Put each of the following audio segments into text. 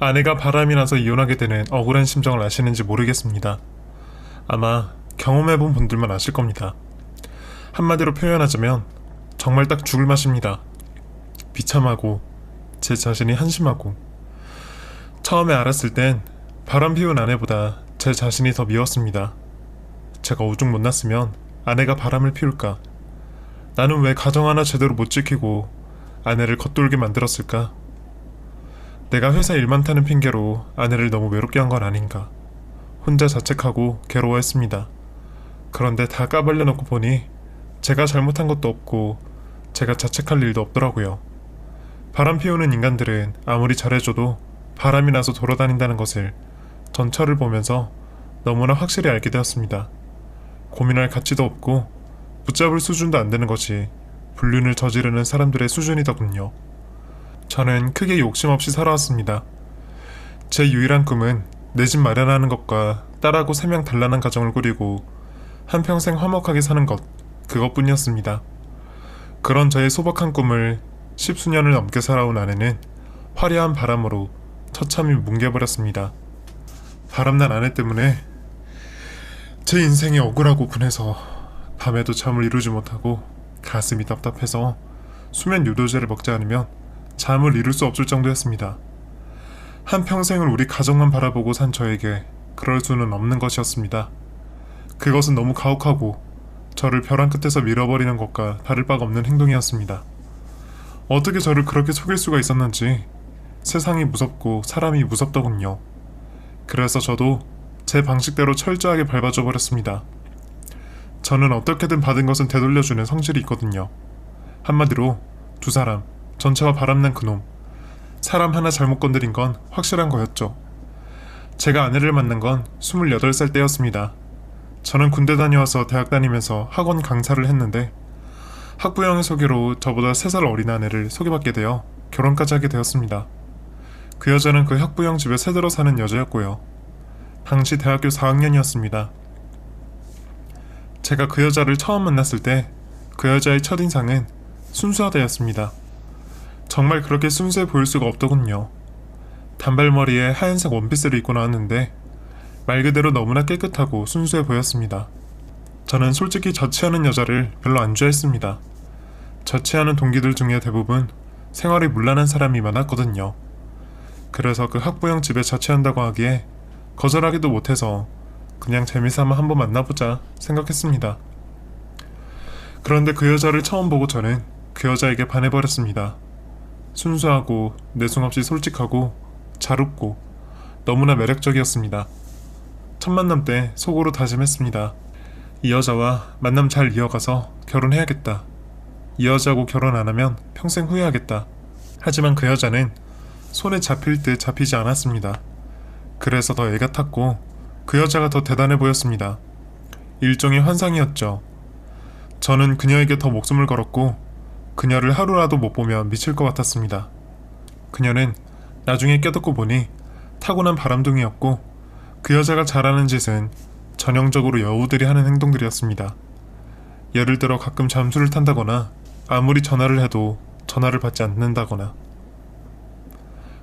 아내가 바람이 나서 이혼하게 되는 억울한 심정을 아시는지 모르겠습니다. 아마 경험해본 분들만 아실 겁니다. 한마디로 표현하자면 정말 딱 죽을 맛입니다. 비참하고 제 자신이 한심하고, 처음에 알았을 땐 바람 피운 아내보다 제 자신이 더 미웠습니다. 제가 오죽 못났으면 아내가 바람을 피울까? 나는 왜 가정 하나 제대로 못 지키고 아내를 겉돌게 만들었을까? 내가 회사 일 많다는 핑계로 아내를 너무 외롭게 한 건 아닌가? 혼자 자책하고 괴로워했습니다. 그런데 다 까발려놓고 보니 제가 잘못한 것도 없고 제가 자책할 일도 없더라고요. 바람 피우는 인간들은 아무리 잘해줘도 바람이 나서 돌아다닌다는 것을 전철을 보면서 너무나 확실히 알게 되었습니다. 고민할 가치도 없고 붙잡을 수준도 안 되는 것이 불륜을 저지르는 사람들의 수준이더군요. 저는 크게 욕심 없이 살아왔습니다. 제 유일한 꿈은 내 집 마련하는 것과 딸하고 3명 단란한 가정을 꾸리고 한평생 화목하게 사는 것, 그것뿐이었습니다. 그런 저의 소박한 꿈을 10수년을 넘게 살아온 아내는 화려한 바람으로 처참히 뭉개버렸습니다. 바람난 아내 때문에 제 인생이 억울하고 분해서 밤에도 잠을 이루지 못하고 가슴이 답답해서 수면 유도제를 먹지 않으면 잠을 이룰 수 없을 정도였습니다. 한평생을 우리 가정만 바라보고 산 저에게 그럴 수는 없는 것이었습니다. 그것은 너무 가혹하고 저를 벼랑 끝에서 밀어버리는 것과 다를 바가 없는 행동이었습니다. 어떻게 저를 그렇게 속일 수가 있었는지 세상이 무섭고 사람이 무섭더군요. 그래서 저도 제 방식대로 철저하게 밟아줘 버렸습니다. 저는 어떻게든 받은 것은 되돌려주는 성질이 있거든요. 한마디로 두 사람, 전체가 바람난 그놈, 사람 하나 잘못 건드린 건 확실한 거였죠. 제가 아내를 만난 건 28살 때였습니다. 저는 군대 다녀와서 대학 다니면서 학원 강사를 했는데 학부형의 소개로 저보다 3살 어린 아내를 소개받게 되어 결혼까지 하게 되었습니다. 그 여자는 그 학부형 집에 새들어 사는 여자였고요. 당시 대학교 4학년이었습니다. 제가 그 여자를 처음 만났을 때 그 여자의 첫인상은 순수하다였습니다. 정말 그렇게 순수해 보일 수가 없더군요. 단발머리에 하얀색 원피스를 입고 나왔는데 말 그대로 너무나 깨끗하고 순수해 보였습니다. 저는 솔직히 자취하는 여자를 별로 안 좋아했습니다. 자취하는 동기들 중에 대부분 생활이 문란한 사람이 많았거든요. 그래서 그 학부형 집에 자취한다고 하기에 거절하기도 못해서 그냥 재미삼아 한번 만나보자 생각했습니다. 그런데 그 여자를 처음 보고 저는 그 여자에게 반해버렸습니다. 순수하고 내숭없이 솔직하고 잘 웃고 너무나 매력적이었습니다. 첫 만남 때 속으로 다짐했습니다. 이 여자와 만남 잘 이어가서 결혼해야겠다. 이 여자하고 결혼 안 하면 평생 후회하겠다. 하지만 그 여자는 손에 잡힐 듯 잡히지 않았습니다. 그래서 더 애가 탔고 그 여자가 더 대단해 보였습니다. 일종의 환상이었죠. 저는 그녀에게 더 목숨을 걸었고 그녀를 하루라도 못 보면 미칠 것 같았습니다. 그녀는 나중에 깨닫고 보니 타고난 바람둥이였고 그 여자가 잘하는 짓은 전형적으로 여우들이 하는 행동들이었습니다. 예를 들어 가끔 잠수를 탄다거나 아무리 전화를 해도 전화를 받지 않는다거나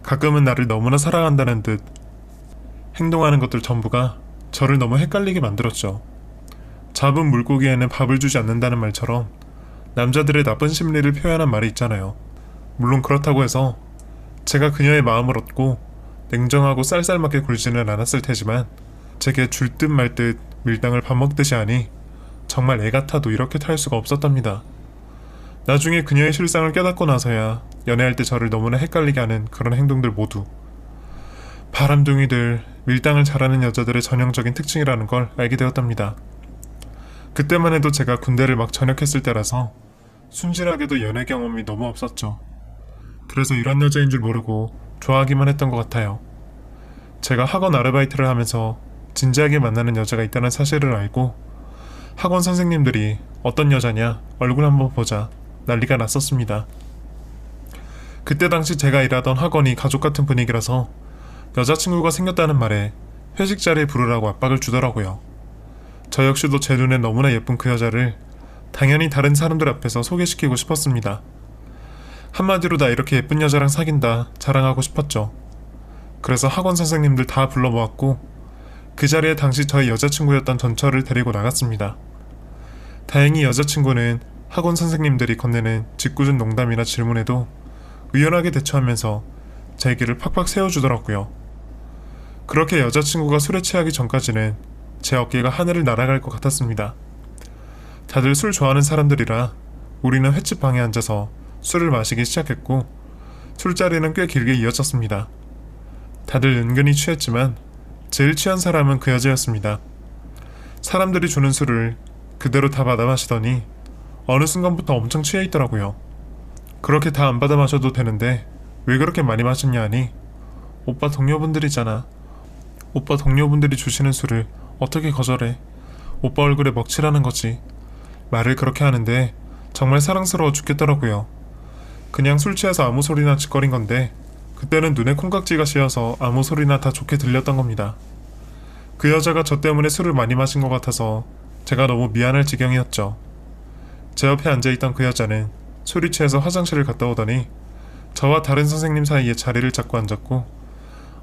가끔은 나를 너무나 사랑한다는 듯 행동하는 것들 전부가 저를 너무 헷갈리게 만들었죠. 잡은 물고기에는 밥을 주지 않는다는 말처럼 남자들의 나쁜 심리를 표현한 말이 있잖아요. 물론 그렇다고 해서 제가 그녀의 마음을 얻고 냉정하고 쌀쌀맞게 굴지는 않았을 테지만 제게 줄 듯 말 듯 밀당을 밥 먹듯이 하니 정말 애 같아도 이렇게 탈 수가 없었답니다. 나중에 그녀의 실상을 깨닫고 나서야 연애할 때 저를 너무나 헷갈리게 하는 그런 행동들 모두 바람둥이들, 밀당을 잘하는 여자들의 전형적인 특징이라는 걸 알게 되었답니다. 그때만 해도 제가 군대를 막 전역했을 때라서 순진하게도 연애 경험이 너무 없었죠. 그래서 이런 여자인 줄 모르고 좋아하기만 했던 것 같아요. 제가 학원 아르바이트를 하면서 진지하게 만나는 여자가 있다는 사실을 알고 학원 선생님들이 어떤 여자냐 얼굴 한번 보자 난리가 났었습니다. 그때 당시 제가 일하던 학원이 가족 같은 분위기라서 여자친구가 생겼다는 말에 회식 자리에 부르라고 압박을 주더라고요. 저 역시도 제 눈에 너무나 예쁜 그 여자를 당연히 다른 사람들 앞에서 소개시키고 싶었습니다. 한마디로 나 이렇게 예쁜 여자랑 사귄다 자랑하고 싶었죠. 그래서 학원 선생님들 다 불러 모았고 그 자리에 당시 저의 여자친구였던 전처를 데리고 나갔습니다. 다행히 여자친구는 학원 선생님들이 건네는 짓궂은 농담이나 질문에도 의연하게 대처하면서 제 얘기를 팍팍 세워주더라고요. 그렇게 여자친구가 술에 취하기 전까지는 제 어깨가 하늘을 날아갈 것 같았습니다. 다들 술 좋아하는 사람들이라 우리는 횟집 방에 앉아서 술을 마시기 시작했고 술자리는 꽤 길게 이어졌습니다. 다들 은근히 취했지만 제일 취한 사람은 그 여자였습니다. 사람들이 주는 술을 그대로 다 받아 마시더니 어느 순간부터 엄청 취해 있더라고요. 그렇게 다 안 받아 마셔도 되는데 왜 그렇게 많이 마셨냐 하니 오빠 동료분들이잖아. 오빠 동료분들이 주시는 술을 어떻게 거절해. 오빠 얼굴에 먹칠하는 거지. 말을 그렇게 하는데 정말 사랑스러워 죽겠더라고요. 그냥 술 취해서 아무 소리나 짓거린 건데 그때는 눈에 콩깍지가 씌어서 아무 소리나 다 좋게 들렸던 겁니다. 그 여자가 저 때문에 술을 많이 마신 것 같아서 제가 너무 미안할 지경이었죠. 제 옆에 앉아있던 그 여자는 술이 취해서 화장실을 갔다 오더니 저와 다른 선생님 사이에 자리를 잡고 앉았고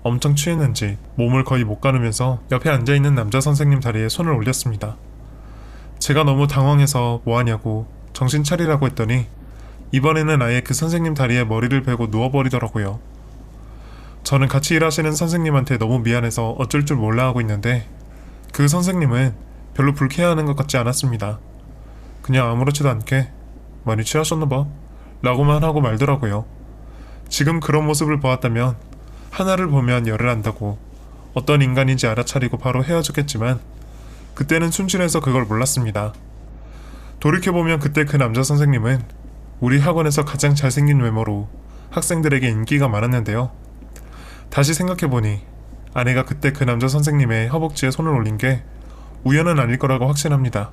엄청 취했는지 몸을 거의 못 가누면서 옆에 앉아있는 남자 선생님 다리에 손을 올렸습니다. 제가 너무 당황해서 뭐하냐고 정신 차리라고 했더니 이번에는 아예 그 선생님 다리에 머리를 베고 누워버리더라고요. 저는 같이 일하시는 선생님한테 너무 미안해서 어쩔 줄 몰라 하고 있는데 그 선생님은 별로 불쾌해하는 것 같지 않았습니다. 그냥 아무렇지도 않게 많이 취하셨나봐 라고만 하고 말더라고요. 지금 그런 모습을 보았다면 하나를 보면 열을 안다고 어떤 인간인지 알아차리고 바로 헤어졌겠지만 그때는 순진해서 그걸 몰랐습니다. 돌이켜보면 그때 그 남자 선생님은 우리 학원에서 가장 잘생긴 외모로 학생들에게 인기가 많았는데요. 다시 생각해보니 아내가 그때 그 남자 선생님의 허벅지에 손을 올린 게 우연은 아닐 거라고 확신합니다.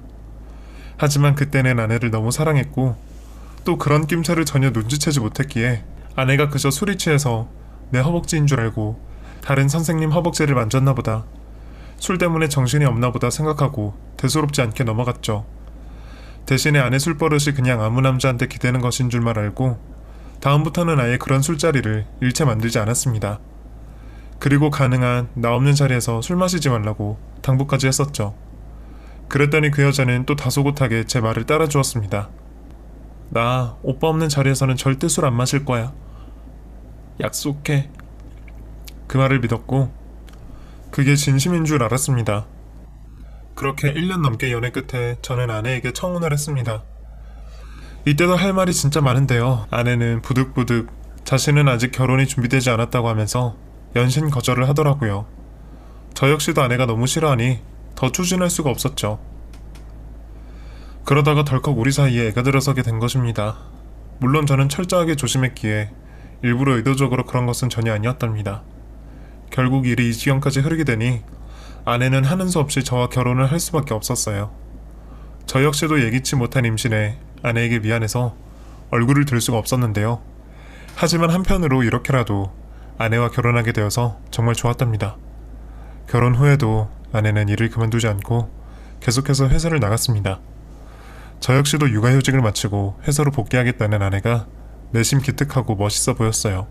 하지만 그때는 아내를 너무 사랑했고 또 그런 낌새를 전혀 눈치채지 못했기에 아내가 그저 술이 취해서 내 허벅지인 줄 알고 다른 선생님 허벅지를 만졌나 보다, 술 때문에 정신이 없나 보다 생각하고 대수롭지 않게 넘어갔죠. 대신에 아내 술버릇이 그냥 아무 남자한테 기대는 것인 줄만 알고 다음부터는 아예 그런 술자리를 일체 만들지 않았습니다. 그리고 가능한 나 없는 자리에서 술 마시지 말라고 당부까지 했었죠. 그랬더니 그 여자는 또 다소곳하게 제 말을 따라주었습니다. 나 오빠 없는 자리에서는 절대 술 안 마실 거야. 약속해. 그 말을 믿었고 그게 진심인 줄 알았습니다. 그렇게 1년 넘게 연애 끝에 저는 아내에게 청혼을 했습니다. 이때도 할 말이 진짜 많은데요. 아내는 부득부득 자신은 아직 결혼이 준비되지 않았다고 하면서 연신 거절을 하더라고요. 저 역시도 아내가 너무 싫어하니 더 추진할 수가 없었죠. 그러다가 덜컥 우리 사이에 애가 들어서게 된 것입니다. 물론 저는 철저하게 조심했기에 일부러 의도적으로 그런 것은 전혀 아니었답니다. 결국 일이 이 지경까지 흐르게 되니 아내는 하는 수 없이 저와 결혼을 할 수밖에 없었어요. 저 역시도 예기치 못한 임신에 아내에게 미안해서 얼굴을 들 수가 없었는데요. 하지만 한편으로 이렇게라도 아내와 결혼하게 되어서 정말 좋았답니다. 결혼 후에도 아내는 일을 그만두지 않고 계속해서 회사를 나갔습니다. 저 역시도 육아휴직을 마치고 회사로 복귀하겠다는 아내가 내심 기특하고 멋있어 보였어요.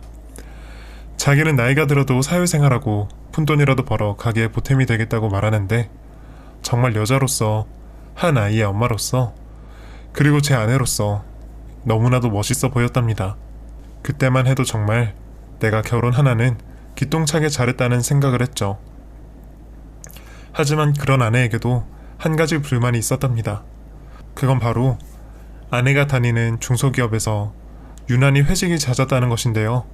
자기는 나이가 들어도 사회생활하고 푼돈이라도 벌어 가게에 보탬이 되겠다고 말하는데 정말 여자로서, 한 아이의 엄마로서, 그리고 제 아내로서 너무나도 멋있어 보였답니다. 그때만 해도 정말 내가 결혼 하나는 기똥차게 잘했다는 생각을 했죠. 하지만 그런 아내에게도 한 가지 불만이 있었답니다. 그건 바로 아내가 다니는 중소기업에서 유난히 회식이 잦았다는 것인데요.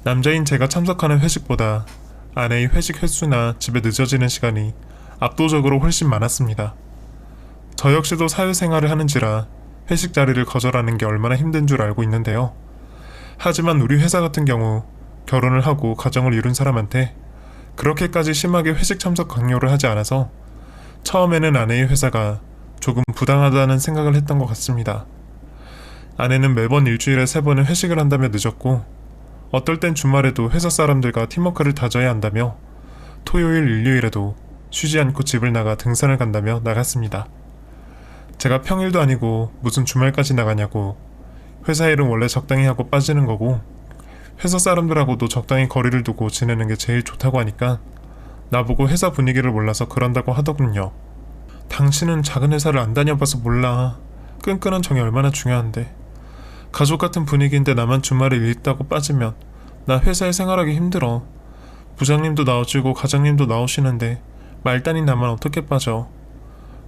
남자인 제가 참석하는 회식보다 아내의 회식 횟수나 집에 늦어지는 시간이 압도적으로 훨씬 많았습니다. 저 역시도 사회생활을 하는지라 회식 자리를 거절하는 게 얼마나 힘든 줄 알고 있는데요. 하지만 우리 회사 같은 경우 결혼을 하고 가정을 이룬 사람한테 그렇게까지 심하게 회식 참석 강요를 하지 않아서 처음에는 아내의 회사가 조금 부당하다는 생각을 했던 것 같습니다. 아내는 매번 일주일에 3번은 회식을 한다며 늦었고 어떨 땐 주말에도 회사 사람들과 팀워크를 다져야 한다며 토요일, 일요일에도 쉬지 않고 집을 나가 등산을 간다며 나갔습니다. 제가 평일도 아니고 무슨 주말까지 나가냐고, 회사 일은 원래 적당히 하고 빠지는 거고 회사 사람들하고도 적당히 거리를 두고 지내는 게 제일 좋다고 하니까 나보고 회사 분위기를 몰라서 그런다고 하더군요. 당신은 작은 회사를 안 다녀봐서 몰라. 끈끈한 정이 얼마나 중요한데. 가족 같은 분위기인데 나만 주말에 일 있다고 빠지면 나 회사에 생활하기 힘들어. 부장님도 나오시고 과장님도 나오시는데 말단인 나만 어떻게 빠져.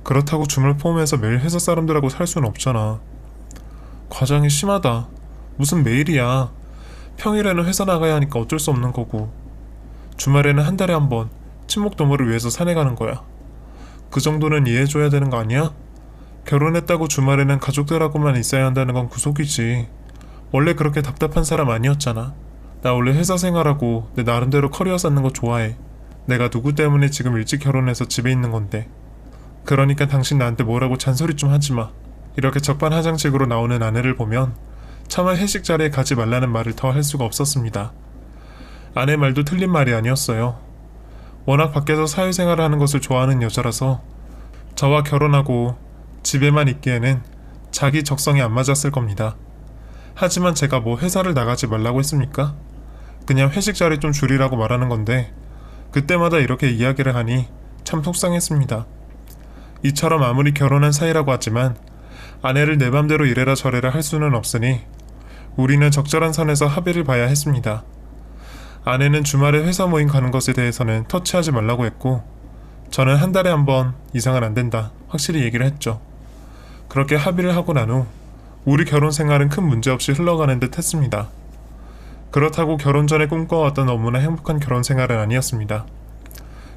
그렇다고 주말 포함해서 매일 회사 사람들하고 살 수는 없잖아. 과장이 심하다. 무슨 매일이야. 평일에는 회사 나가야 하니까 어쩔 수 없는 거고 주말에는 한 달에 한 번 친목 도모를 위해서 산에 가는 거야. 그 정도는 이해해줘야 되는 거 아니야? 결혼했다고 주말에는 가족들하고만 있어야 한다는 건 구속이지. 원래 그렇게 답답한 사람 아니었잖아. 나 원래 회사 생활하고 내 나름대로 커리어 쌓는 거 좋아해. 내가 누구 때문에 지금 일찍 결혼해서 집에 있는 건데. 그러니까 당신 나한테 뭐라고 잔소리 좀 하지 마. 이렇게 적반하장식으로 나오는 아내를 보면 차마 회식 자리에 가지 말라는 말을 더 할 수가 없었습니다. 아내 말도 틀린 말이 아니었어요. 워낙 밖에서 사회생활을 하는 것을 좋아하는 여자라서 저와 결혼하고 집에만 있기에는 자기 적성에 안 맞았을 겁니다. 하지만 제가 뭐 회사를 나가지 말라고 했습니까? 그냥 회식 자리 좀 줄이라고 말하는 건데 그때마다 이렇게 이야기를 하니 참 속상했습니다. 이처럼 아무리 결혼한 사이라고 하지만 아내를 내 맘대로 이래라 저래라 할 수는 없으니 우리는 적절한 선에서 합의를 봐야 했습니다. 아내는 주말에 회사 모임 가는 것에 대해서는 터치하지 말라고 했고 저는 한 달에 한 번 이상은 안 된다 확실히 얘기를 했죠. 그렇게 합의를 하고 난 후 우리 결혼 생활은 큰 문제 없이 흘러가는 듯 했습니다. 그렇다고 결혼 전에 꿈꿔왔던 너무나 행복한 결혼 생활은 아니었습니다.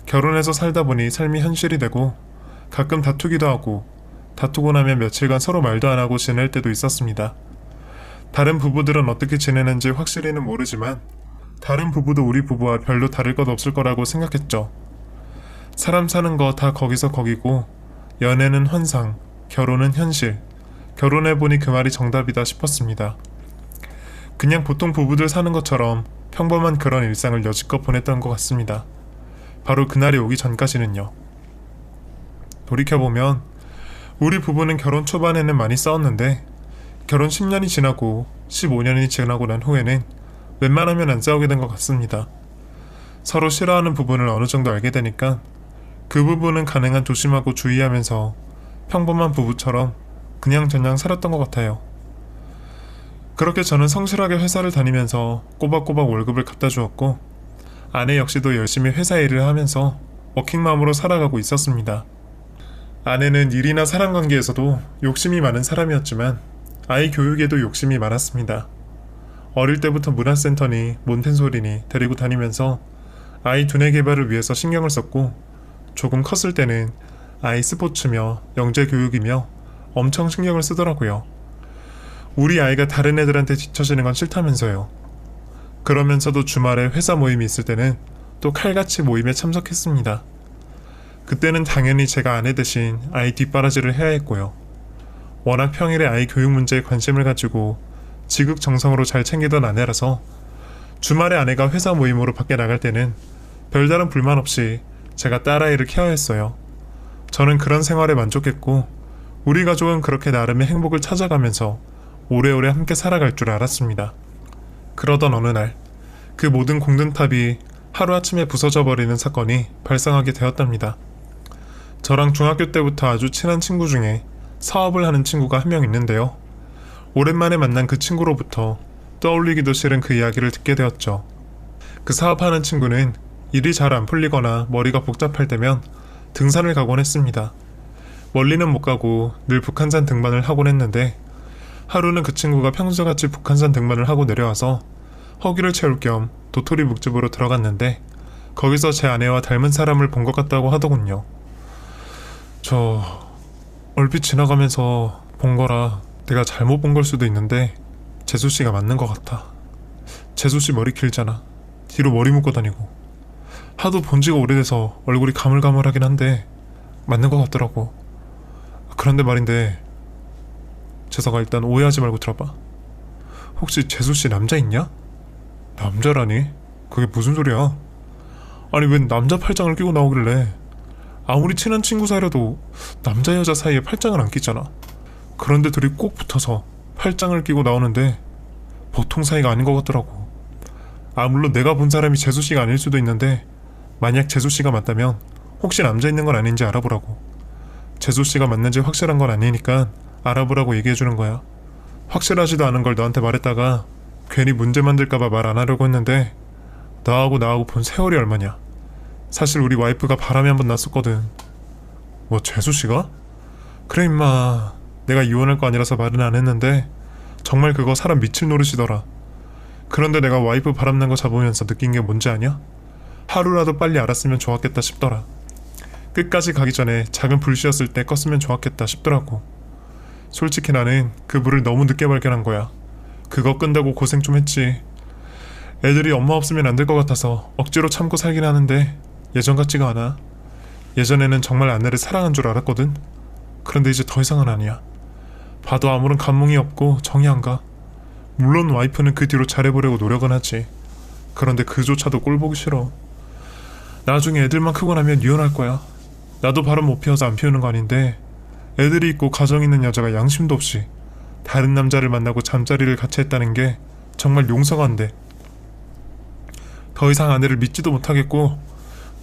결혼해서 살다 보니 삶이 현실이 되고 가끔 다투기도 하고 다투고 나면 며칠간 서로 말도 안 하고 지낼 때도 있었습니다. 다른 부부들은 어떻게 지내는지 확실히는 모르지만 다른 부부도 우리 부부와 별로 다를 것 없을 거라고 생각했죠. 사람 사는 거 다 거기서 거기고 연애는 환상, 결혼은 현실. 결혼해보니 그 말이 정답이다 싶었습니다. 그냥 보통 부부들 사는 것처럼 평범한 그런 일상을 여지껏 보냈던 것 같습니다. 바로 그날이 오기 전까지는요. 돌이켜보면 우리 부부는 결혼 초반에는 많이 싸웠는데 결혼 10년이 지나고 15년이 지나고 난 후에는 웬만하면 안 싸우게 된 것 같습니다. 서로 싫어하는 부분을 어느 정도 알게 되니까 그 부분은 가능한 조심하고 주의하면서 평범한 부부처럼 그냥저냥 살았던 것 같아요. 그렇게 저는 성실하게 회사를 다니면서 꼬박꼬박 월급을 갖다 주었고 아내 역시도 열심히 회사 일을 하면서 워킹맘으로 살아가고 있었습니다. 아내는 일이나 사람관계에서도 욕심이 많은 사람이었지만 아이 교육에도 욕심이 많았습니다. 어릴 때부터 문화센터니 몬텐소리니 데리고 다니면서 아이 두뇌 개발을 위해서 신경을 썼고 조금 컸을 때는 아이 스포츠며 영재 교육이며 엄청 신경을 쓰더라고요. 우리 아이가 다른 애들한테 뒤처지는 건 싫다면서요. 그러면서도 주말에 회사 모임이 있을 때는 또 칼같이 모임에 참석했습니다. 그때는 당연히 제가 아내 대신 아이 뒷바라지를 해야 했고요. 워낙 평일에 아이 교육 문제에 관심을 가지고 지극정성으로 잘 챙기던 아내라서 주말에 아내가 회사 모임으로 밖에 나갈 때는 별다른 불만 없이 제가 딸아이를 케어했어요. 저는 그런 생활에 만족했고 우리 가족은 그렇게 나름의 행복을 찾아가면서 오래오래 함께 살아갈 줄 알았습니다. 그러던 어느 날 그 모든 공든탑이 하루아침에 부서져 버리는 사건이 발생하게 되었답니다. 저랑 중학교 때부터 아주 친한 친구 중에 사업을 하는 친구가 한 명 있는데요. 오랜만에 만난 그 친구로부터 떠올리기도 싫은 그 이야기를 듣게 되었죠. 그 사업하는 친구는 일이 잘 안 풀리거나 머리가 복잡할 때면 등산을 가곤 했습니다. 멀리는 못 가고 늘 북한산 등반을 하곤 했는데 하루는 그 친구가 평소같이 북한산 등반을 하고 내려와서 허기를 채울 겸 도토리 묵집으로 들어갔는데 거기서 제 아내와 닮은 사람을 본 것 같다고 하더군요. 저 얼핏 지나가면서 본 거라 내가 잘못 본 걸 수도 있는데 재수씨가 맞는 것 같아. 재수씨 머리 길잖아. 뒤로 머리 묶고 다니고. 하도 본 지가 오래돼서 얼굴이 가물가물하긴 한데 맞는 것 같더라고. 그런데 말인데 재석아 일단 오해하지 말고 들어봐. 혹시 재수씨 남자 있냐? 남자라니? 그게 무슨 소리야? 아니 웬 남자 팔짱을 끼고 나오길래. 아무리 친한 친구 사이라도 남자 여자 사이에 팔짱을 안 끼잖아. 그런데 둘이 꼭 붙어서 팔짱을 끼고 나오는데 보통 사이가 아닌 것 같더라고. 물론 내가 본 사람이 재수씨가 아닐 수도 있는데 만약 재수씨가 맞다면 혹시 남자 있는 건 아닌지 알아보라고. 재수씨가 맞는지 확실한 건 아니니까 알아보라고 얘기해주는 거야. 확실하지도 않은 걸 너한테 말했다가 괜히 문제 만들까봐 말 안 하려고 했는데 너하고 나하고 본 세월이 얼마냐. 사실 우리 와이프가 바람이 한 번 났었거든. 뭐 재수씨가? 그래 임마, 내가 이혼할 거 아니라서 말은 안 했는데 정말 그거 사람 미칠 노릇이더라. 그런데 내가 와이프 바람난 거 잡으면서 느낀 게 뭔지 아냐? 하루라도 빨리 알았으면 좋았겠다 싶더라. 끝까지 가기 전에 작은 불씨였을 때 껐으면 좋았겠다 싶더라고. 솔직히 나는 그 불을 너무 늦게 발견한 거야. 그거 끈다고 고생 좀 했지. 애들이 엄마 없으면 안 될 것 같아서 억지로 참고 살긴 하는데 예전 같지가 않아. 예전에는 정말 아내를 사랑한 줄 알았거든. 그런데 이제 더 이상은 아니야. 봐도 아무런 감흥이 없고 정이 안 가. 물론 와이프는 그 뒤로 잘해보려고 노력은 하지. 그런데 그조차도 꼴보기 싫어. 나중에 애들만 크고 나면 이혼할 거야. 나도 바람 못 피워서 안 피우는 거 아닌데 애들이 있고 가정 있는 여자가 양심도 없이 다른 남자를 만나고 잠자리를 같이 했다는 게 정말 용서가 안 돼. 더 이상 아내를 믿지도 못하겠고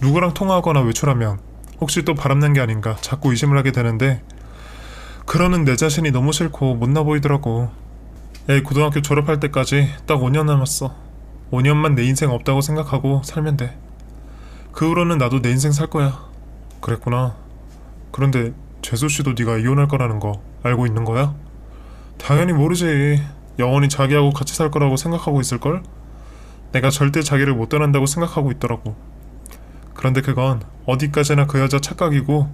누구랑 통화하거나 외출하면 혹시 또 바람난 게 아닌가 자꾸 의심을 하게 되는데 그러는 내 자신이 너무 싫고 못나 보이더라고. 애 고등학교 졸업할 때까지 딱 5년 남았어. 5년만 내 인생 없다고 생각하고 살면 돼. 그 후로는 나도 내 인생 살 거야. 그랬구나. 그런데 재수씨도 네가 이혼할 거라는 거 알고 있는 거야? 당연히 모르지. 영원히 자기하고 같이 살 거라고 생각하고 있을걸? 내가 절대 자기를 못 떠난다고 생각하고 있더라고. 그런데 그건 어디까지나 그 여자 착각이고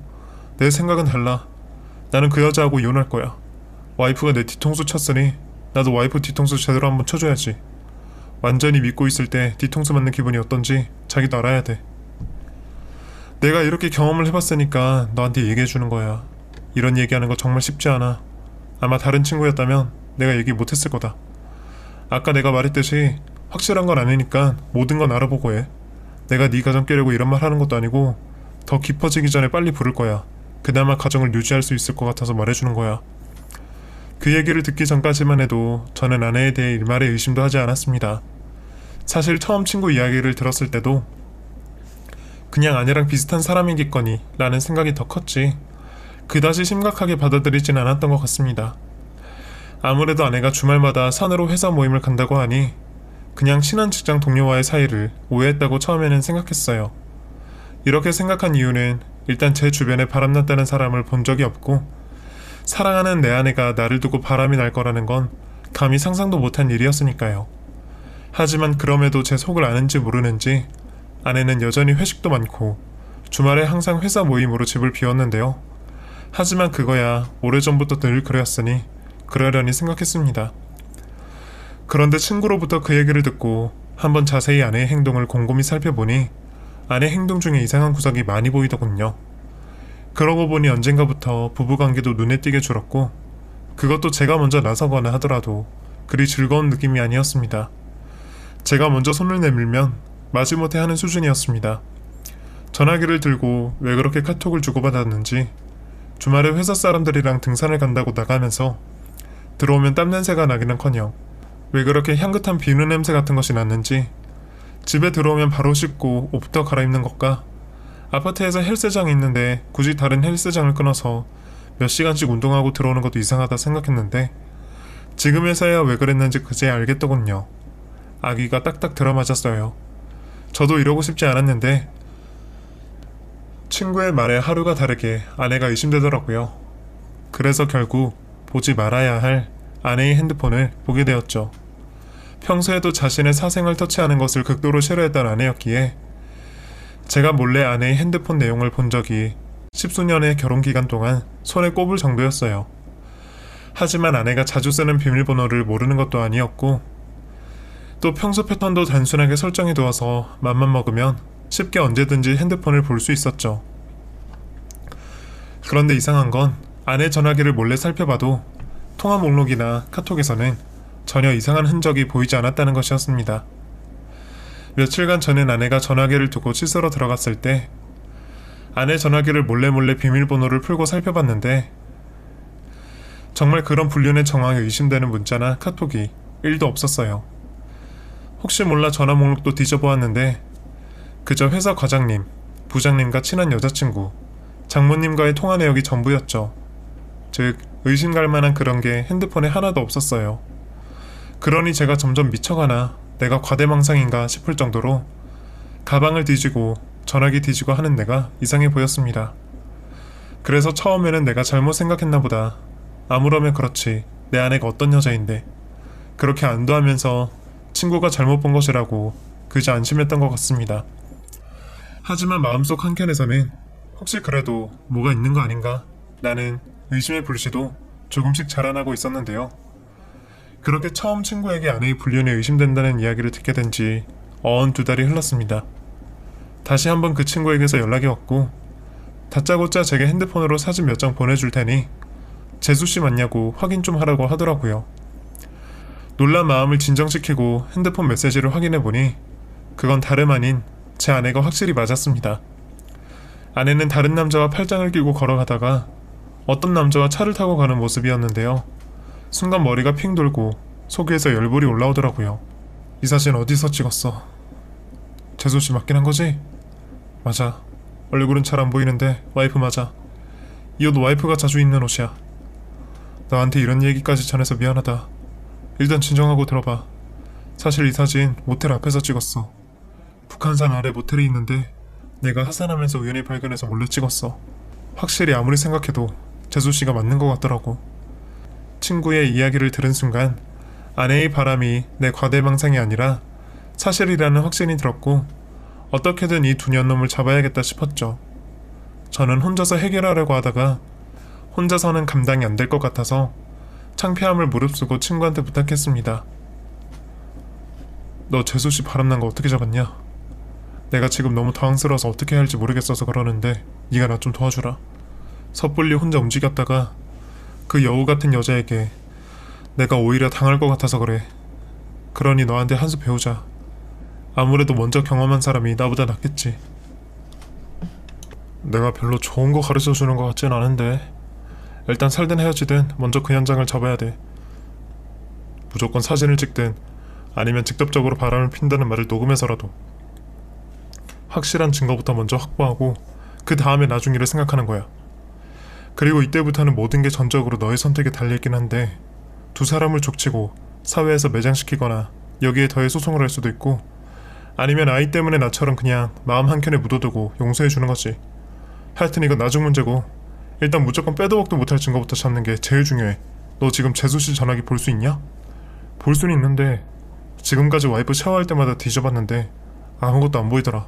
내 생각은 달라. 나는 그 여자하고 이혼할 거야. 와이프가 내 뒤통수 쳤으니 나도 와이프 뒤통수 제대로 한번 쳐줘야지. 완전히 믿고 있을 때 뒤통수 맞는 기분이 어떤지 자기도 알아야 돼. 내가 이렇게 경험을 해봤으니까 너한테 얘기해주는 거야. 이런 얘기하는 거 정말 쉽지 않아. 아마 다른 친구였다면 내가 얘기 못했을 거다. 아까 내가 말했듯이 확실한 건 아니니까 모든 건 알아보고 해. 내가 네 가정 깨려고 이런 말 하는 것도 아니고 더 깊어지기 전에 빨리 부를 거야. 그나마 가정을 유지할 수 있을 것 같아서 말해주는 거야. 그 얘기를 듣기 전까지만 해도 저는 아내에 대해 일말의 의심도 하지 않았습니다. 사실 처음 친구 이야기를 들었을 때도 그냥 아내랑 비슷한 사람이겠거니 라는 생각이 더 컸지 그다지 심각하게 받아들이진 않았던 것 같습니다. 아무래도 아내가 주말마다 산으로 회사 모임을 간다고 하니 그냥 친한 직장 동료와의 사이를 오해했다고 처음에는 생각했어요. 이렇게 생각한 이유는 일단 제 주변에 바람났다는 사람을 본 적이 없고 사랑하는 내 아내가 나를 두고 바람이 날 거라는 건 감히 상상도 못한 일이었으니까요. 하지만 그럼에도 제 속을 아는지 모르는지 아내는 여전히 회식도 많고 주말에 항상 회사 모임으로 집을 비웠는데요. 하지만 그거야 오래전부터 늘 그랬으니 그러려니 생각했습니다. 그런데 친구로부터 그 얘기를 듣고 한번 자세히 아내의 행동을 곰곰이 살펴보니 아내 행동 중에 이상한 구석이 많이 보이더군요. 그러고 보니 언젠가부터 부부관계도 눈에 띄게 줄었고 그것도 제가 먼저 나서거나 하더라도 그리 즐거운 느낌이 아니었습니다. 제가 먼저 손을 내밀면 마지못해 하는 수준이었습니다. 전화기를 들고 왜 그렇게 카톡을 주고받았는지 주말에 회사 사람들이랑 등산을 간다고 나가면서 들어오면 땀냄새가 나기는커녕 왜 그렇게 향긋한 비누 냄새 같은 것이 났는지 집에 들어오면 바로 씻고 옷부터 갈아입는 것과 아파트에서 헬스장이 있는데 굳이 다른 헬스장을 끊어서 몇 시간씩 운동하고 들어오는 것도 이상하다 생각했는데 지금에서야 왜 그랬는지 그제야 알겠더군요. 아기가 딱딱 들어맞았어요. 저도 이러고 싶지 않았는데 친구의 말에 하루가 다르게 아내가 의심되더라고요. 그래서 결국 보지 말아야 할 아내의 핸드폰을 보게 되었죠. 평소에도 자신의 사생활 터치하는 것을 극도로 싫어했던 아내였기에 제가 몰래 아내의 핸드폰 내용을 본 적이 십수년의 결혼기간 동안 손에 꼽을 정도였어요. 하지만 아내가 자주 쓰는 비밀번호를 모르는 것도 아니었고 또 평소 패턴도 단순하게 설정해 두어서 맘만 먹으면 쉽게 언제든지 핸드폰을 볼 수 있었죠. 그런데 이상한 건 아내 전화기를 몰래 살펴봐도 통화 목록이나 카톡에서는 전혀 이상한 흔적이 보이지 않았다는 것이었습니다. 며칠간 전엔 아내가 전화기를 두고 씻으러 들어갔을 때 아내 전화기를 몰래 비밀번호를 풀고 살펴봤는데 정말 그런 불륜의 정황이 의심되는 문자나 카톡이 1도 없었어요. 혹시 몰라 전화 목록도 뒤져보았는데 그저 회사 과장님, 부장님과 친한 여자친구, 장모님과의 통화 내역이 전부였죠. 즉, 의심갈 만한 그런 게 핸드폰에 하나도 없었어요. 그러니 제가 점점 미쳐가나 내가 과대망상인가 싶을 정도로 가방을 뒤지고 전화기 뒤지고 하는 내가 이상해 보였습니다. 그래서 처음에는 내가 잘못 생각했나 보다. 아무러면 그렇지, 내 아내가 어떤 여자인데 그렇게 안도하면서 친구가 잘못 본 것이라고 그저 안심했던 것 같습니다. 하지만 마음속 한켠에서는 혹시 그래도 뭐가 있는 거 아닌가? 라는 의심의 불씨도 조금씩 자라나고 있었는데요. 그렇게 처음 친구에게 아내의 불륜에 의심된다는 이야기를 듣게 된 지 어언 2달이 흘렀습니다. 다시 한번 그 친구에게서 연락이 왔고 다짜고짜 제게 핸드폰으로 사진 몇 장 보내줄 테니 재수씨 맞냐고 확인 좀 하라고 하더라고요. 놀란 마음을 진정시키고 핸드폰 메시지를 확인해보니 그건 다름 아닌 제 아내가 확실히 맞았습니다. 아내는 다른 남자와 팔짱을 끼고 걸어가다가 어떤 남자와 차를 타고 가는 모습이었는데요. 순간 머리가 핑 돌고 속에서 열불이 올라오더라고요. 이 사진 어디서 찍었어? 재수씨 맞긴 한 거지? 맞아. 얼굴은 잘 안 보이는데 와이프 맞아. 이 옷 와이프가 자주 입는 옷이야. 나한테 이런 얘기까지 전해서 미안하다. 일단 진정하고 들어봐. 사실 이 사진 모텔 앞에서 찍었어. 북한산 아래 모텔이 있는데 내가 하산하면서 우연히 발견해서 몰래 찍었어. 확실히 아무리 생각해도 재수씨가 맞는 것 같더라고. 친구의 이야기를 들은 순간 아내의 바람이 내 과대망상이 아니라 사실이라는 확신이 들었고 어떻게든 이 두 년놈을 잡아야겠다 싶었죠. 저는 혼자서 해결하려고 하다가 혼자서는 감당이 안 될 것 같아서 창피함을 무릅쓰고 친구한테 부탁했습니다. 너 재수씨 바람난 거 어떻게 잡았냐? 내가 지금 너무 당황스러워서 어떻게 해야 할지 모르겠어서 그러는데 네가 나 좀 도와주라. 섣불리 혼자 움직였다가 그 여우 같은 여자에게 내가 오히려 당할 것 같아서 그래. 그러니 너한테 한 수 배우자. 아무래도 먼저 경험한 사람이 나보다 낫겠지. 내가 별로 좋은 거 가르쳐주는 것 같진 않은데 일단 살든 헤어지든 먼저 그 현장을 잡아야 돼. 무조건 사진을 찍든 아니면 직접적으로 바람을 핀다는 말을 녹음해서라도 확실한 증거부터 먼저 확보하고 그 다음에 나중 일을 생각하는 거야. 그리고 이때부터는 모든 게 전적으로 너의 선택에 달려있긴 한데 두 사람을 족치고 사회에서 매장시키거나 여기에 더해 소송을 할 수도 있고 아니면 아이 때문에 나처럼 그냥 마음 한켠에 묻어두고 용서해주는 거지. 하여튼 이건 나중 문제고 일단 무조건 빼도 박도 못할 증거부터 잡는 게 제일 중요해. 너 지금 재수씨 전화기 볼 수 있냐? 볼 수는 있는데 지금까지 와이프 샤워할 때마다 뒤져봤는데 아무것도 안 보이더라.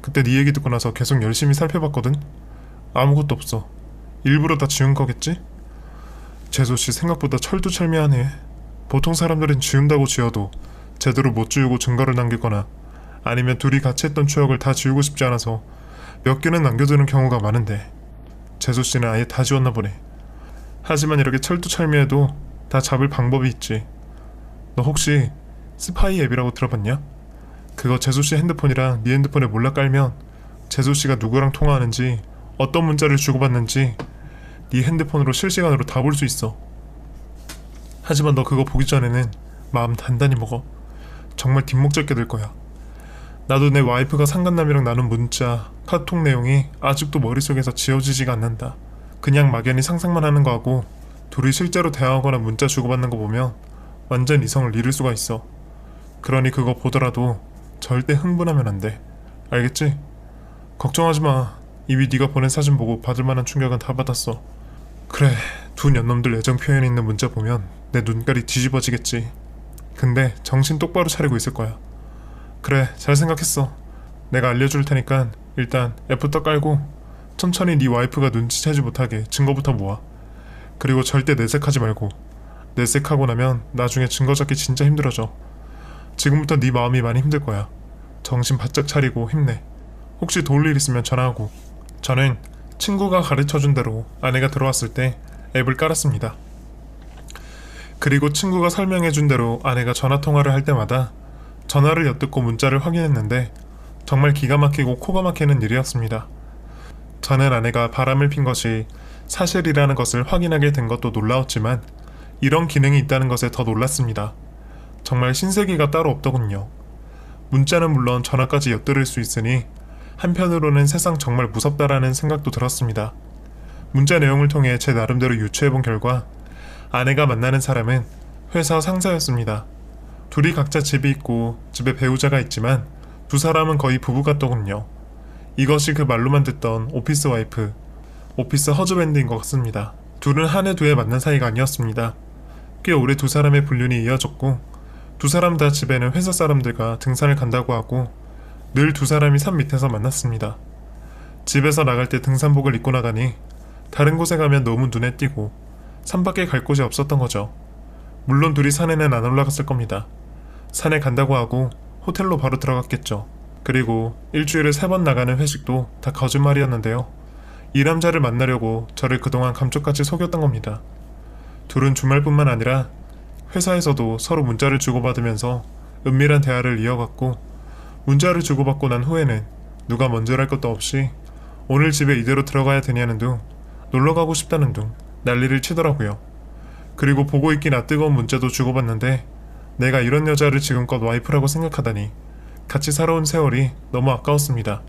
그때 네 얘기 듣고 나서 계속 열심히 살펴봤거든? 아무것도 없어. 일부러 다 지운 거겠지? 재수씨 생각보다 철두철미하네. 보통 사람들은 지운다고 지워도 제대로 못 지우고 증거를 남기거나 아니면 둘이 같이 했던 추억을 다 지우고 싶지 않아서 몇 개는 남겨두는 경우가 많은데 재수씨는 아예 다 지웠나 보네. 하지만 이렇게 철두철미해도 다 잡을 방법이 있지. 너 혹시 스파이 앱이라고 들어봤냐? 그거 재수씨 핸드폰이랑 네 핸드폰에 몰래 깔면 재수씨가 누구랑 통화하는지 어떤 문자를 주고받는지 네 핸드폰으로 실시간으로 다 볼 수 있어. 하지만 너 그거 보기 전에는 마음 단단히 먹어. 정말 뒷목잡게 될 거야. 나도 내 와이프가 상간남이랑 나눈 문자, 카톡 내용이 아직도 머릿속에서 지워지지가 않는다. 그냥 막연히 상상만 하는 거하고 둘이 실제로 대화하거나 문자 주고받는 거 보면 완전 이성을 잃을 수가 있어. 그러니 그거 보더라도 절대 흥분하면 안 돼. 알겠지? 걱정하지 마. 이미 네가 보낸 사진 보고 받을 만한 충격은 다 받았어. 그래, 두 년놈들 애정 표현 있는 문자 보면 내 눈깔이 뒤집어지겠지. 근데 정신 똑바로 차리고 있을 거야. 그래, 잘 생각했어. 내가 알려줄 테니까 일단 앱부터 깔고 천천히 네 와이프가 눈치채지 못하게 증거부터 모아. 그리고 절대 내색하지 말고. 내색하고 나면 나중에 증거 잡기 진짜 힘들어져. 지금부터 네 마음이 많이 힘들 거야. 정신 바짝 차리고 힘내. 혹시 도울 일 있으면 전화하고. 저는 친구가 가르쳐준 대로 아내가 들어왔을 때 앱을 깔았습니다. 그리고 친구가 설명해준 대로 아내가 전화통화를 할 때마다 전화를 엿듣고 문자를 확인했는데 정말 기가 막히고 코가 막히는 일이었습니다. 저는 아내가 바람을 핀 것이 사실이라는 것을 확인하게 된 것도 놀라웠지만 이런 기능이 있다는 것에 더 놀랐습니다. 정말 신세계가 따로 없더군요. 문자는 물론 전화까지 엿들을 수 있으니 한편으로는 세상 정말 무섭다라는 생각도 들었습니다. 문자 내용을 통해 제 나름대로 유추해본 결과 아내가 만나는 사람은 회사 상사였습니다. 둘이 각자 집이 있고 집에 배우자가 있지만 두 사람은 거의 부부 같더군요. 이것이 그 말로만 듣던 오피스 와이프, 오피스 허즈밴드인 것 같습니다. 둘은 한 해 두 해 만난 사이가 아니었습니다. 꽤 오래 두 사람의 불륜이 이어졌고 두 사람 다 집에는 회사 사람들과 등산을 간다고 하고 늘 두 사람이 산 밑에서 만났습니다. 집에서 나갈 때 등산복을 입고 나가니 다른 곳에 가면 너무 눈에 띄고 산밖에 갈 곳이 없었던 거죠. 물론 둘이 산에는 안 올라갔을 겁니다. 산에 간다고 하고 호텔로 바로 들어갔겠죠. 그리고 일주일에 3번 나가는 회식도 다 거짓말이었는데요. 이 남자를 만나려고 저를 그동안 감쪽같이 속였던 겁니다. 둘은 주말뿐만 아니라 회사에서도 서로 문자를 주고받으면서 은밀한 대화를 이어갔고 문자를 주고받고 난 후에는 누가 먼저랄 것도 없이 오늘 집에 이대로 들어가야 되냐는 둥, 놀러가고 싶다는 둥 난리를 치더라고요. 그리고 보고 있기나 뜨거운 문자도 주고받는데 내가 이런 여자를 지금껏 와이프라고 생각하다니 같이 살아온 세월이 너무 아까웠습니다.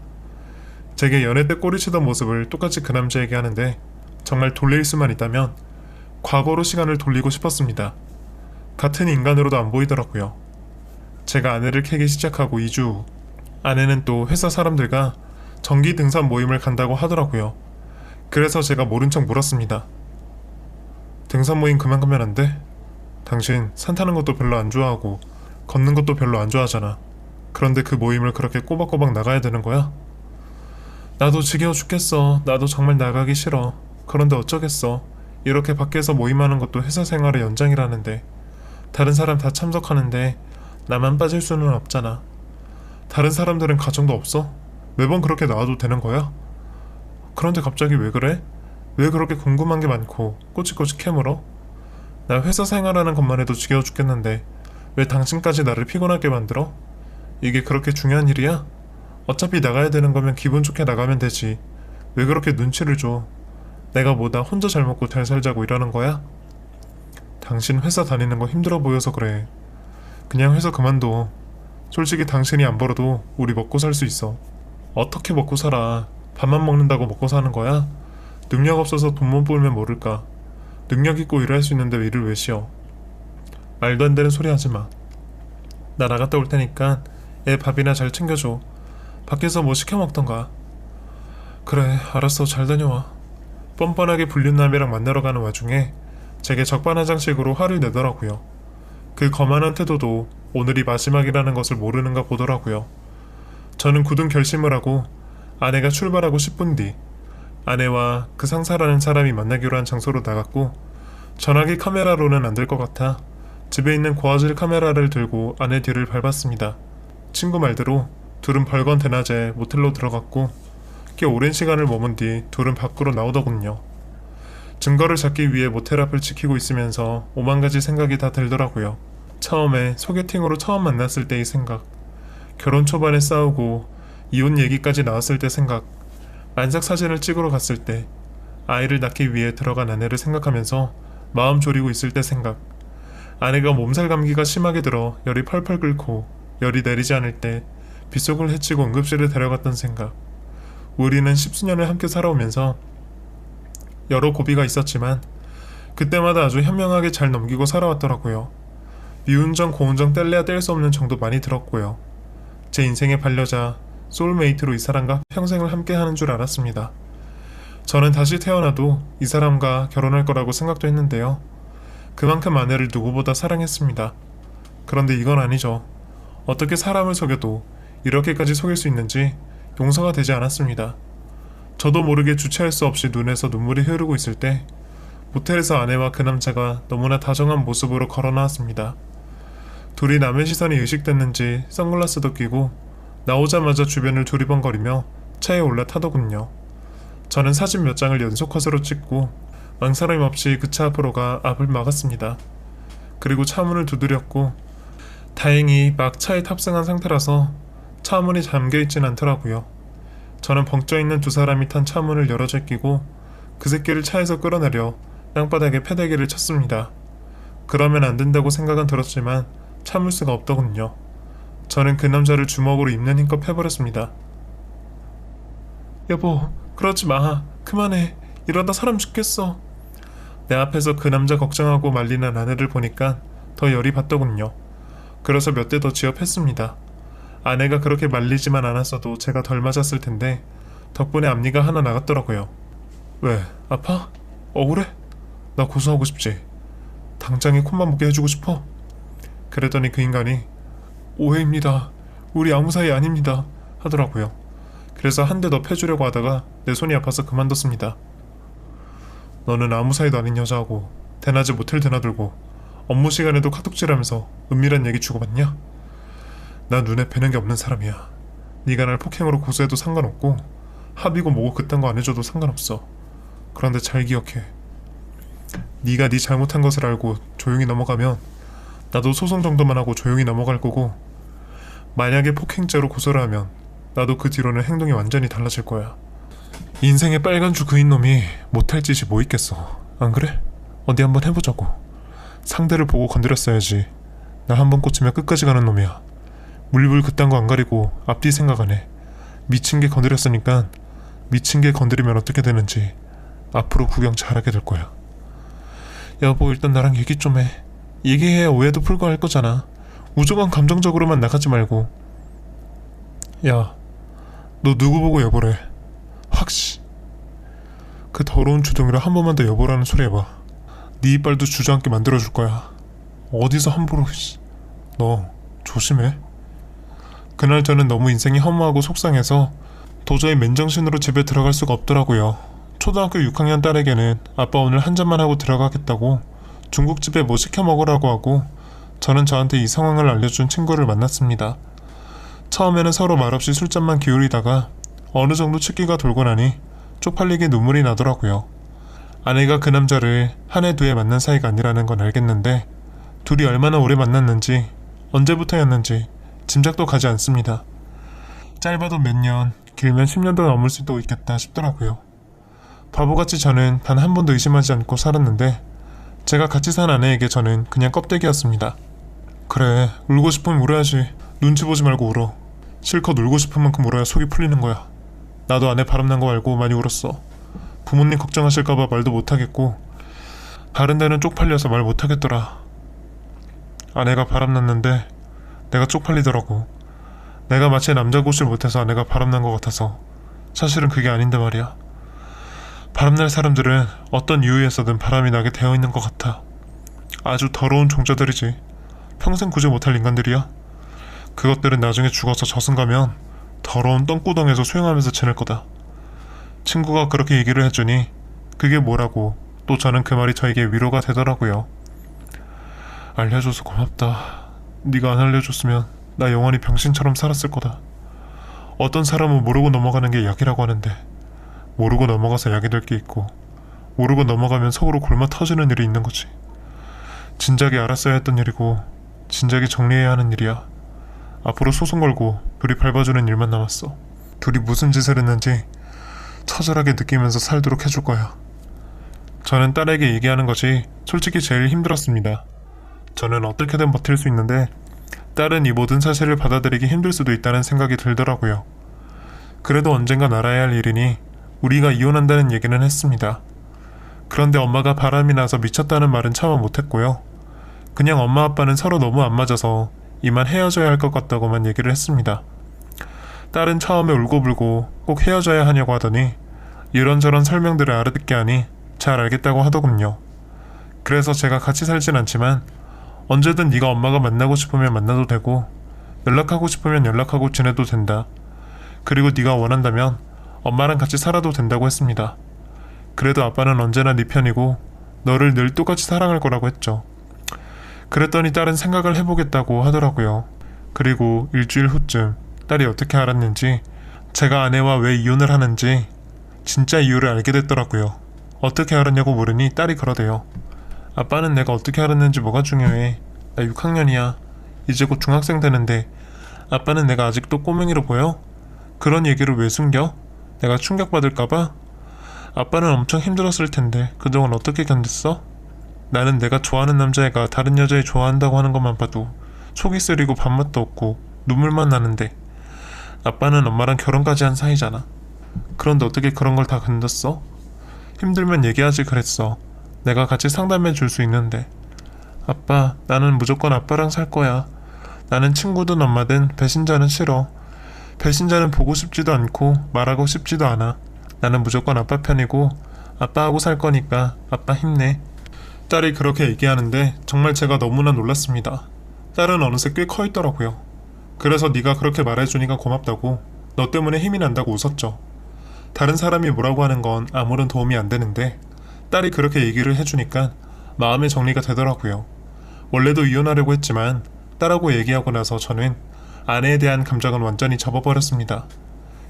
제게 연애 때 꼬리치던 모습을 똑같이 그 남자에게 하는데 정말 돌릴 수만 있다면 과거로 시간을 돌리고 싶었습니다. 같은 인간으로도 안 보이더라고요. 제가 아내를 캐기 시작하고 2주 후 아내는 또 회사 사람들과 정기 등산 모임을 간다고 하더라고요. 그래서 제가 모른 척 물었습니다. 등산 모임 그만 가면 안 돼? 당신 산 타는 것도 별로 안 좋아하고 걷는 것도 별로 안 좋아하잖아. 그런데 그 모임을 그렇게 꼬박꼬박 나가야 되는 거야? 나도 지겨워 죽겠어. 나도 정말 나가기 싫어. 그런데 어쩌겠어. 이렇게 밖에서 모임하는 것도 회사 생활의 연장이라는데 다른 사람 다 참석하는데 나만 빠질 수는 없잖아. 다른 사람들은 가정도 없어? 매번 그렇게 나와도 되는 거야? 그런데 갑자기 왜 그래? 왜 그렇게 궁금한 게 많고 꼬치꼬치 캐물어? 나 회사 생활하는 것만 해도 지겨워 죽겠는데 왜 당신까지 나를 피곤하게 만들어? 이게 그렇게 중요한 일이야? 어차피 나가야 되는 거면 기분 좋게 나가면 되지. 왜 그렇게 눈치를 줘? 내가 뭐다 혼자 잘 먹고 잘 살자고 이러는 거야? 당신 회사 다니는 거 힘들어 보여서 그래. 그냥 회사 그만둬. 솔직히 당신이 안 벌어도 우리 먹고 살 수 있어. 어떻게 먹고 살아? 밥만 먹는다고 먹고 사는 거야? 능력 없어서 돈 못 벌면 모를까. 능력 있고 일할 수 있는데 일을 왜 쉬어? 말도 안 되는 소리 하지 마. 나 나갔다 올 테니까 애 밥이나 잘 챙겨줘. 밖에서 뭐 시켜 먹던가. 그래, 알았어. 잘 다녀와. 뻔뻔하게 불륜남이랑 만나러 가는 와중에 제게 적반하장식으로 화를 내더라고요. 그 거만한 태도도 오늘이 마지막이라는 것을 모르는가 보더라고요. 저는 굳은 결심을 하고 아내가 출발하고 10분 뒤 아내와 그 상사라는 사람이 만나기로 한 장소로 나갔고 전화기 카메라로는 안 될 것 같아 집에 있는 고화질 카메라를 들고 아내 뒤를 밟았습니다. 친구 말대로 둘은 벌건 대낮에 모텔로 들어갔고 꽤 오랜 시간을 머문 뒤 둘은 밖으로 나오더군요. 증거를 잡기 위해 모텔 앞을 지키고 있으면서 오만 가지 생각이 다 들더라고요. 처음에 소개팅으로 처음 만났을 때의 생각, 결혼 초반에 싸우고 이혼 얘기까지 나왔을 때 생각, 만삭 사진을 찍으러 갔을 때, 아이를 낳기 위해 들어간 아내를 생각하면서 마음 졸이고 있을 때 생각, 아내가 몸살 감기가 심하게 들어 열이 펄펄 끓고 열이 내리지 않을 때 빗속을 헤치고 응급실에 데려갔던 생각. 우리는 십수년을 함께 살아오면서 여러 고비가 있었지만 그때마다 아주 현명하게 잘 넘기고 살아왔더라고요. 미운정 고운정 뗄래야 뗄 수 없는 정도 많이 들었고요. 제 인생의 반려자, 소울메이트로 이 사람과 평생을 함께 하는 줄 알았습니다. 저는 다시 태어나도 이 사람과 결혼할 거라고 생각도 했는데요. 그만큼 아내를 누구보다 사랑했습니다. 그런데 이건 아니죠. 어떻게 사람을 속여도 이렇게까지 속일 수 있는지 용서가 되지 않았습니다. 저도 모르게 주체할 수 없이 눈에서 눈물이 흐르고 있을 때 모텔에서 아내와 그 남자가 너무나 다정한 모습으로 걸어 나왔습니다. 둘이 남의 시선이 의식됐는지 선글라스도 끼고 나오자마자 주변을 두리번거리며 차에 올라타더군요. 저는 사진 몇 장을 연속컷으로 찍고 망설임 없이 그 차 앞으로 가 앞을 막았습니다. 그리고 차문을 두드렸고 다행히 막 차에 탑승한 상태라서 차문이 잠겨있진 않더라고요. 저는 벙쪄있는 두 사람이 탄 차문을 열어 제끼고 그 새끼를 차에서 끌어내려 땅바닥에 패대기를 쳤습니다. 그러면 안 된다고 생각은 들었지만 참을 수가 없더군요. 저는 그 남자를 주먹으로 입는 힘껏 패버렸습니다. 여보, 그러지 마. 그만해. 이러다 사람 죽겠어. 내 앞에서 그 남자 걱정하고 말리는 아내를 보니까 더 열이 받더군요. 그래서 몇 대 더 지어팼습니다. 아내가 그렇게 말리지만 않았어도 제가 덜 맞았을 텐데 덕분에 앞니가 하나 나갔더라고요. 왜? 아파? 억울해? 나 고소하고 싶지. 당장에 콧만 먹게 해주고 싶어. 그랬더니 그 인간이 오해입니다. 우리 아무 사이 아닙니다. 하더라고요. 그래서 한 대 더 패주려고 하다가 내 손이 아파서 그만뒀습니다. 너는 아무 사이도 아닌 여자하고 대낮에 모텔 드나들고 업무 시간에도 카톡질하면서 은밀한 얘기 주고받냐? 나 눈에 뵈는 게 없는 사람이야. 네가 날 폭행으로 고소해도 상관없고 합의고 뭐고 그딴 거 안 해줘도 상관없어. 그런데 잘 기억해. 네가 네 잘못한 것을 알고 조용히 넘어가면 나도 소송 정도만 하고 조용히 넘어갈 거고, 만약에 폭행죄로 고소를 하면 나도 그 뒤로는 행동이 완전히 달라질 거야. 인생의 빨간 줄 그인 놈이 못할 짓이 뭐 있겠어. 안 그래? 어디 한번 해보자고. 상대를 보고 건드렸어야지. 나 한번 꽂히면 끝까지 가는 놈이야. 물불 그딴 거 안 가리고 앞뒤 생각 안 해. 미친 게 건드렸으니까 미친 게 건드리면 어떻게 되는지 앞으로 구경 잘하게 될 거야. 여보, 일단 나랑 얘기 좀 해. 얘기해야 오해도 풀고 할 거잖아. 무조건 감정적으로만 나가지 말고. 야, 너 누구 보고 여보래? 확시. 그 더러운 주둥이로 한 번만 더 여보라는 소리 해봐. 네 이빨도 주저앉게 만들어줄 거야. 어디서 함부로. 너 조심해. 그날 저는 너무 인생이 허무하고 속상해서 도저히 맨정신으로 집에 들어갈 수가 없더라고요. 초등학교 6학년 딸에게는 아빠 오늘 한 잔만 하고 들어가겠다고 중국집에 뭐 시켜 먹으라고 하고, 저는 저한테 이 상황을 알려준 친구를 만났습니다. 처음에는 서로 말없이 술잔만 기울이다가 어느 정도 측기가 돌고 나니 쪽팔리게 눈물이 나더라고요. 아내가 그 남자를 한 해 두 해 만난 사이가 아니라는 건 알겠는데 둘이 얼마나 오래 만났는지 언제부터였는지 짐작도 가지 않습니다. 짧아도 몇 년, 길면 10년도 넘을 수도 있겠다 싶더라고요. 바보같이 저는 단 한 번도 의심하지 않고 살았는데 제가 같이 산 아내에게 저는 그냥 껍데기였습니다. 그래, 울고 싶으면 울어야지. 눈치 보지 말고 울어. 실컷 울고 싶은 만큼 울어야 속이 풀리는 거야. 나도 아내 바람난 거 알고 많이 울었어. 부모님 걱정하실까봐 말도 못하겠고 다른 데는 쪽팔려서 말 못하겠더라. 아내가 바람났는데 내가 쪽팔리더라고. 내가 마치 남자 고시를 못해서 아내가 바람난 것 같아서. 사실은 그게 아닌데 말이야. 바람날 사람들은 어떤 이유에서든 바람이 나게 되어 있는 것 같아. 아주 더러운 종자들이지. 평생 구제 못할 인간들이야. 그것들은 나중에 죽어서 저승가면 더러운 똥구덩에서 수영하면서 지낼 거다. 친구가 그렇게 얘기를 해주니 그게 뭐라고 또 저는 그 말이 저에게 위로가 되더라고요. 알려줘서 고맙다. 네가 안 알려줬으면 나 영원히 병신처럼 살았을 거다. 어떤 사람은 모르고 넘어가는 게 약이라고 하는데 모르고 넘어가서 약이 될 게 있고 모르고 넘어가면 속으로 골마 터지는 일이 있는 거지. 진작에 알았어야 했던 일이고 진작에 정리해야 하는 일이야. 앞으로 소송 걸고 둘이 밟아주는 일만 남았어. 둘이 무슨 짓을 했는지 처절하게 느끼면서 살도록 해줄 거야. 저는 딸에게 얘기하는 것이 솔직히 제일 힘들었습니다. 저는 어떻게든 버틸 수 있는데 딸은 이 모든 사실을 받아들이기 힘들 수도 있다는 생각이 들더라고요. 그래도 언젠가 알아야 할 일이니 우리가 이혼한다는 얘기는 했습니다. 그런데 엄마가 바람이 나서 미쳤다는 말은 참아 못했고요. 그냥 엄마 아빠는 서로 너무 안 맞아서 이만 헤어져야 할 것 같다고만 얘기를 했습니다. 딸은 처음에 울고불고 꼭 헤어져야 하냐고 하더니 이런저런 설명들을 알아듣게 하니 잘 알겠다고 하더군요. 그래서 제가 같이 살진 않지만 언제든 네가 엄마가 만나고 싶으면 만나도 되고 연락하고 싶으면 연락하고 지내도 된다. 그리고 네가 원한다면 엄마랑 같이 살아도 된다고 했습니다. 그래도 아빠는 언제나 네 편이고 너를 늘 똑같이 사랑할 거라고 했죠. 그랬더니 딸은 생각을 해보겠다고 하더라고요. 그리고 일주일 후쯤 딸이 어떻게 알았는지 제가 아내와 왜 이혼을 하는지 진짜 이유를 알게 됐더라고요. 어떻게 알았냐고 물으니 딸이 그러대요. 아빠는 내가 어떻게 알았는지 뭐가 중요해. 나 6학년이야. 이제 곧 중학생 되는데 아빠는 내가 아직도 꼬맹이로 보여? 그런 얘기를 왜 숨겨? 내가 충격받을까봐? 아빠는 엄청 힘들었을 텐데 그동안 어떻게 견뎠어? 나는 내가 좋아하는 남자애가 다른 여자애 좋아한다고 하는 것만 봐도 속이 쓰리고 밥맛도 없고 눈물만 나는데 아빠는 엄마랑 결혼까지 한 사이잖아. 그런데 어떻게 그런 걸 다 건넜어? 힘들면 얘기하지 그랬어. 내가 같이 상담해 줄 수 있는데. 아빠, 나는 무조건 아빠랑 살 거야. 나는 친구든 엄마든 배신자는 싫어. 배신자는 보고 싶지도 않고 말하고 싶지도 않아. 나는 무조건 아빠 편이고 아빠하고 살 거니까 아빠 힘내. 딸이 그렇게 얘기하는데 정말 제가 너무나 놀랐습니다. 딸은 어느새 꽤 커 있더라고요. 그래서 네가 그렇게 말해주니까 고맙다고, 너 때문에 힘이 난다고 웃었죠. 다른 사람이 뭐라고 하는 건 아무런 도움이 안 되는데 딸이 그렇게 얘기를 해주니까 마음의 정리가 되더라고요. 원래도 이혼하려고 했지만 딸하고 얘기하고 나서 저는 아내에 대한 감정은 완전히 접어버렸습니다.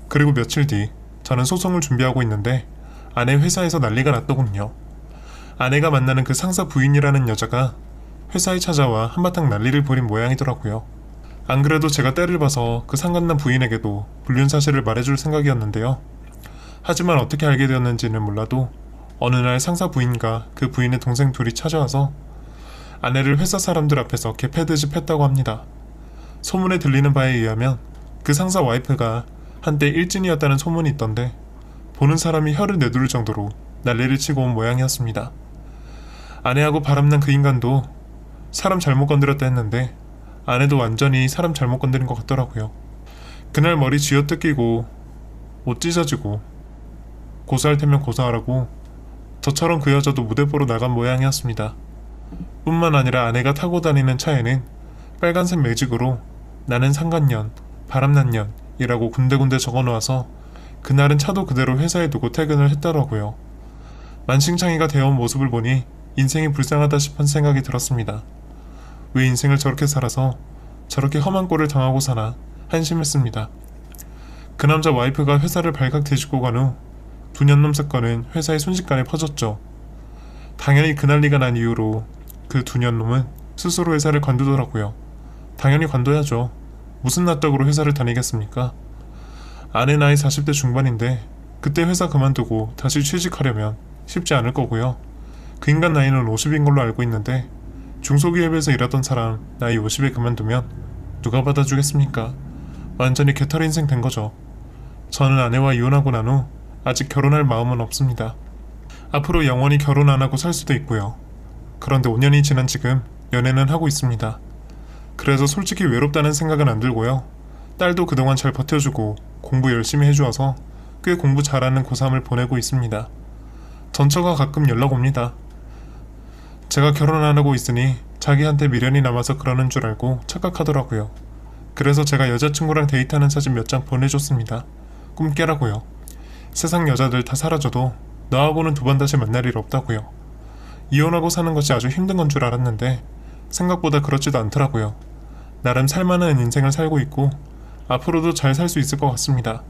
그리고 며칠 뒤 저는 소송을 준비하고 있는데 아내 회사에서 난리가 났더군요. 아내가 만나는 그 상사 부인이라는 여자가 회사에 찾아와 한바탕 난리를 벌인 모양이더라고요. 안 그래도 제가 때를 봐서 그 상간남 부인에게도 불륜 사실을 말해줄 생각이었는데요. 하지만 어떻게 알게 되었는지는 몰라도 어느 날 상사 부인과 그 부인의 동생 둘이 찾아와서 아내를 회사 사람들 앞에서 개패듯이 팼다고 합니다. 소문에 들리는 바에 의하면 그 상사 와이프가 한때 일진이었다는 소문이 있던데 보는 사람이 혀를 내두를 정도로 난리를 치고 온 모양이었습니다. 아내하고 바람난 그 인간도 사람 잘못 건드렸다 했는데 아내도 완전히 사람 잘못 건드린 것 같더라고요. 그날 머리 쥐어뜯기고 옷 찢어지고 고소할 테면 고소하라고 저처럼 그 여자도 무대 보러 나간 모양이었습니다. 뿐만 아니라 아내가 타고 다니는 차에는 빨간색 매직으로 나는 상간년, 바람난년이라고 군데군데 적어놓아서 그날은 차도 그대로 회사에 두고 퇴근을 했더라고요. 만신창이가 되어온 모습을 보니 인생이 불쌍하다 싶은 생각이 들었습니다. 왜 인생을 저렇게 살아서 저렇게 험한 꼴을 당하고 사나 한심했습니다. 그 남자 와이프가 회사를 발칵 뒤집고 간 후 두 년놈 사건은 회사에 순식간에 퍼졌죠. 당연히 그 난리가 난 이후로 그 두 년놈은 스스로 회사를 관두더라고요. 당연히 관둬야죠. 무슨 낯떡으로 회사를 다니겠습니까? 아내 나이 40대 중반인데 그때 회사 그만두고 다시 취직하려면 쉽지 않을 거고요. 그 인간 나이는 50인 걸로 알고 있는데 중소기업에서 일하던 사람 나이 50에 그만두면 누가 받아주겠습니까? 완전히 개털 인생 된 거죠. 저는 아내와 이혼하고 난 후 아직 결혼할 마음은 없습니다. 앞으로 영원히 결혼 안 하고 살 수도 있고요. 그런데 5년이 지난 지금 연애는 하고 있습니다. 그래서 솔직히 외롭다는 생각은 안 들고요. 딸도 그동안 잘 버텨주고 공부 열심히 해주어서 꽤 공부 잘하는 고3을 보내고 있습니다. 전처가 가끔 연락 옵니다. 제가 결혼 안 하고 있으니 자기한테 미련이 남아서 그러는 줄 알고 착각하더라고요. 그래서 제가 여자친구랑 데이트하는 사진 몇 장 보내줬습니다. 꿈 깨라고요. 세상 여자들 다 사라져도 너하고는 두 번 다시 만날 일 없다고요. 이혼하고 사는 것이 아주 힘든 건 줄 알았는데 생각보다 그렇지도 않더라고요. 나름 살만한 인생을 살고 있고 앞으로도 잘 살 수 있을 것 같습니다.